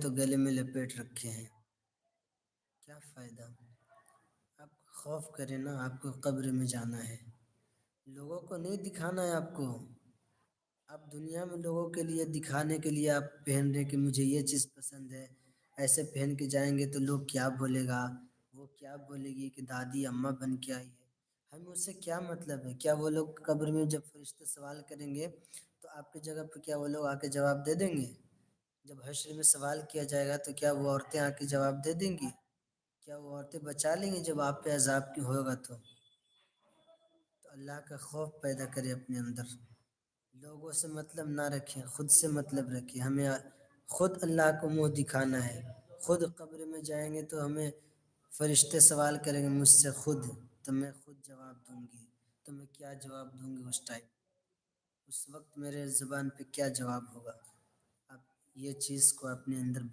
تو گلے میں لپیٹ رکھے ہیں، کیا فائدہ؟ آپ خوف کریں نا، آپ کو قبر میں جانا ہے، لوگوں کو نہیں دکھانا ہے آپ کو۔ آپ دنیا میں لوگوں کے لیے دکھانے کے لیے آپ پہن رہے کہ مجھے یہ چیز پسند ہے، ایسے پہن کے جائیں گے تو لوگ کیا بولے گا، وہ کیا بولے گی کہ دادی اماں بن کے آئی ہے۔ ہمیں اس سے کیا مطلب ہے؟ کیا وہ لوگ قبر میں جب فرشتے سوال کریں گے تو آپ کی جگہ پہ کیا وہ لوگ آ کے جواب دے دیں گے؟ جب حشر میں سوال کیا جائے گا تو کیا وہ عورتیں آ کے جواب دے دیں گی؟ کیا وہ عورتیں بچا لیں گی جب آپ پہ عذاب کی ہوگا تو اللہ کا خوف پیدا کرے اپنے اندر، لوگوں سے مطلب نہ رکھیں، خود سے مطلب رکھیں۔ ہمیں خود اللہ کو منہ دکھانا ہے، خود قبر میں جائیں گے تو ہمیں فرشتے سوال کریں گے مجھ سے خود، تو میں خود جواب دوں گی۔ تو میں کیا جواب دوں گی اس ٹائم؟ اس وقت میرے زبان پہ کیا جواب ہوگا؟ آپ یہ چیز کو اپنے اندر